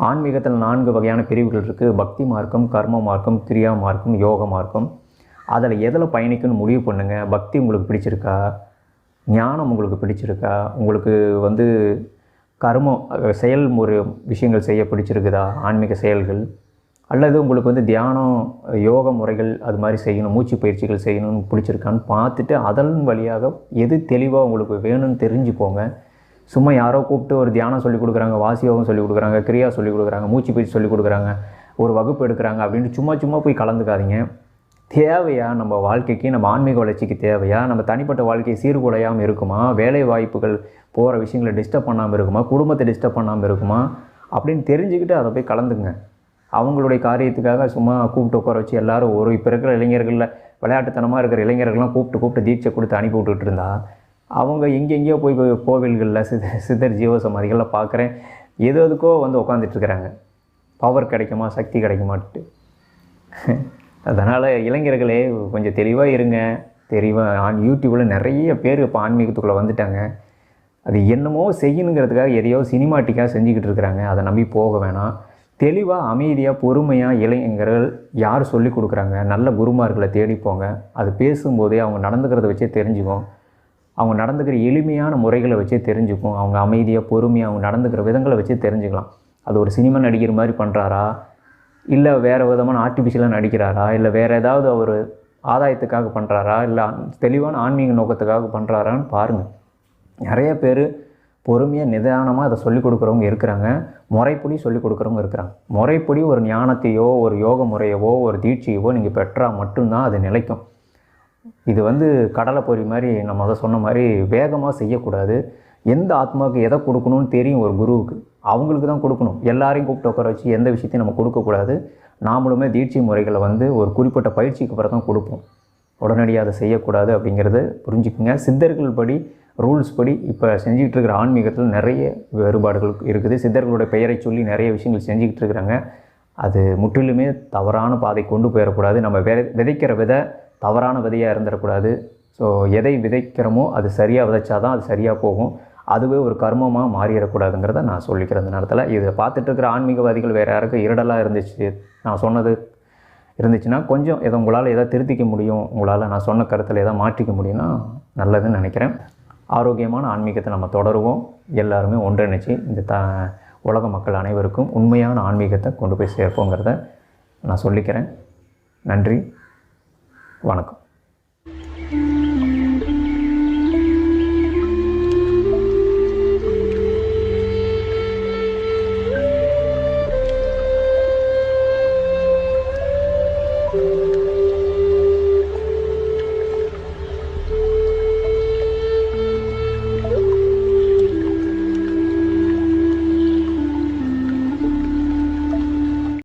ஆன்மீகத்தில் 4 வகையான பிரிவுகள் இருக்குது. பக்தி மார்க்கம், கர்ம மார்க்கம், கிரியா மார்க்கம், யோக மார்க்கம். அதில் எதில் பயணிக்கணும்னு முடிவு பண்ணுங்கள். பக்தி உங்களுக்கு பிடிச்சிருக்கா? ஞானம் உங்களுக்கு பிடிச்சிருக்கா? உங்களுக்கு கர்மம் செயல்முறை விஷயங்கள் செய்ய பிடிச்சிருக்குதா? ஆன்மீக செயல்கள் அல்லது உங்களுக்கு தியானம் யோக முறைகள் அது மாதிரி செய்யணும், மூச்சு பயிற்சிகள் செய்யணும்னு பிடிச்சிருக்கான்னு பார்த்துட்டு அதன் வழியாக எது தெளிவாக உங்களுக்கு வேணும்னு தெரிஞ்சுக்கோங்க. சும்மா யாரோ கூப்பிட்டு ஒரு தியானம் சொல்லிக் கொடுக்குறாங்க, வாசி யோகம் சொல்லிக் கொடுக்குறாங்க, கிரியா சொல்லிக் கொடுக்குறாங்க, மூச்சு பயிற்சி சொல்லிக் கொடுக்குறாங்க, ஒரு வகுப்பு எடுக்கிறாங்க அப்படின்ட்டு சும்மா போய் கலந்துக்காதீங்க. தேவையா நம்ம வாழ்க்கைக்கு, நம்ம ஆன்மீக வளர்ச்சிக்கு தேவையா? நம்ம தனிப்பட்ட வாழ்க்கையை சீர்குலையாமல் இருக்குமா? வேலை வாய்ப்புகள் போகிற விஷயங்களை டிஸ்டர்ப் பண்ணாமல் இருக்குமா? குடும்பத்தை டிஸ்டர்ப் பண்ணாமல் இருக்குமா? அப்படின்னு தெரிஞ்சுக்கிட்டு அதை போய் கலந்துங்க. அவங்களுடைய காரியத்துக்காக சும்மா கூப்பிட்டு உட்கார வச்சு எல்லோரும் இப்போ இருக்கிற இளைஞர்களில் விளையாட்டுத்தனமாக இருக்கிற இளைஞர்கள்லாம் கூப்பிட்டு தீட்சை கொடுத்து அனுப்பி விட்டுட்டு இருந்தா அவங்க எங்கெங்கேயோ போய் கோவில்களில் சித்தர் ஜீவ சமாதிகளில் பார்க்குறேன் எதுக்கோ உட்காந்துட்ருக்குறாங்க. பவர் கிடைக்குமா, சக்தி கிடைக்குமான்ட்டு. அதனால் இளைஞர்களே கொஞ்சம் தெளிவாக இருங்க. யூடியூப்பில் நிறைய பேர் இப்போ ஆன்மீகத்துக்குள்ளே வந்துட்டாங்க. அது என்னமோ செய்யணுங்கிறதுக்காக எதையோ சினிமாட்டிக்காக செஞ்சுக்கிட்டு இருக்கிறாங்க. அதை நம்பி போக வேணாம். தெளிவாக அமைதியாக பொறுமையாக இளைஞர்கள் யார் சொல்லிக் கொடுக்குறாங்க, நல்ல குருமார்களை தேடிப்போங்க. அது பேசும்போதே அவங்க நடந்துக்கிறத வச்சே தெரிஞ்சுக்கும். அவங்க நடந்துக்கிற எளிமையான முறைகளை வச்சே தெரிஞ்சுக்கும். அவங்க அமைதியாக பொறுமையாக அவங்க நடந்துக்கிற விதங்களை வச்சே தெரிஞ்சுக்கலாம். அது ஒரு சினிமா நடிகர் மாதிரி பண்ணுறாரா, இல்லை வேறு விதமான ஆர்டிஃபிஷியலாக நடிக்கிறாரா, இல்லை வேறு ஏதாவது அவர் ஆதாயத்துக்காக பண்ணுறாரா, இல்லை தெளிவான ஆன்மீக நோக்கத்துக்காக பண்ணுறாரான்னு பாருங்கள். நிறைய பேர் பொறுமையாக நிதானமாக அதை சொல்லிக் கொடுக்குறவங்க இருக்கிறாங்க. முறைப்படி சொல்லிக் கொடுக்குறவங்க இருக்கிறாங்க. முறைப்படி ஒரு ஞானத்தையோ ஒரு யோக முறையவோ ஒரு தீட்சையவோ நீங்கள் பெற்றால் மட்டும்தான் அது நிலைக்கும். இது கடலை பொறி மாதிரி நம்ம அதை சொன்ன மாதிரி வேகமாக செய்யக்கூடாது. எந்த ஆத்மாவுக்கு எதை கொடுக்கணும்னு தெரியும் ஒரு குருவுக்கு, அவங்களுக்கு தான் கொடுக்கணும். எல்லாரையும் கூப்பிட்டு உட்கார வச்சு எந்த விஷயத்தையும் நம்ம கொடுக்கக்கூடாது. நாமளுமே தீட்சை முறைகளை ஒரு குறிப்பிட்ட பயிற்சிக்கு அப்புறம் தான் கொடுப்போம். உடனடியாக அதை செய்யக்கூடாது அப்படிங்கிறத புரிஞ்சுக்குங்க. சித்தர்கள் படி ரூல்ஸ் படி இப்போ செஞ்சுக்கிட்டு இருக்கிற ஆன்மீகத்தில் நிறைய வேறுபாடுகள் இருக்குது. சித்தர்களுடைய பெயரை சொல்லி நிறைய விஷயங்கள் செஞ்சுக்கிட்டு இருக்கிறாங்க. அது முற்றிலுமே தவறான பாதை கொண்டு போயிடக்கூடாது. நம்ம விதைக்கிற விதை தவறான விதையாக இருந்துடக்கூடாது. ஸோ எதை விதைக்கிறோமோ அது சரியாக விதைச்சா தான் அது சரியாக போகும். அதுவே ஒரு கர்மமாக மாறிடக்கூடாதுங்கிறத நான் சொல்லிக்கிறேன். அந்த நேரத்தில் இதை பார்த்துட்டு இருக்கிற ஆன்மீகவாதிகள் வேறு யாருக்கும் இருடலாக இருந்துச்சு, நான் சொன்னது இருந்துச்சுன்னா கொஞ்சம் உங்களால் எதாவது திருத்திக்க முடியும், உங்களால் நான் சொன்ன கருத்தில் எதாவது மாற்றிக்க முடியும்னா நல்லதுன்னு நினைக்கிறேன். ஆரோக்கியமான ஆன்மீகத்தை நம்ம தொடருவோம். எல்லாருமே ஒன்றிணைச்சு இந்த உலக மக்கள் அனைவருக்கும் உண்மையான ஆன்மீகத்தை கொண்டு போய் சேர்ப்போங்கிறத நான் சொல்லிக்கிறேன். நன்றி, வணக்கம்.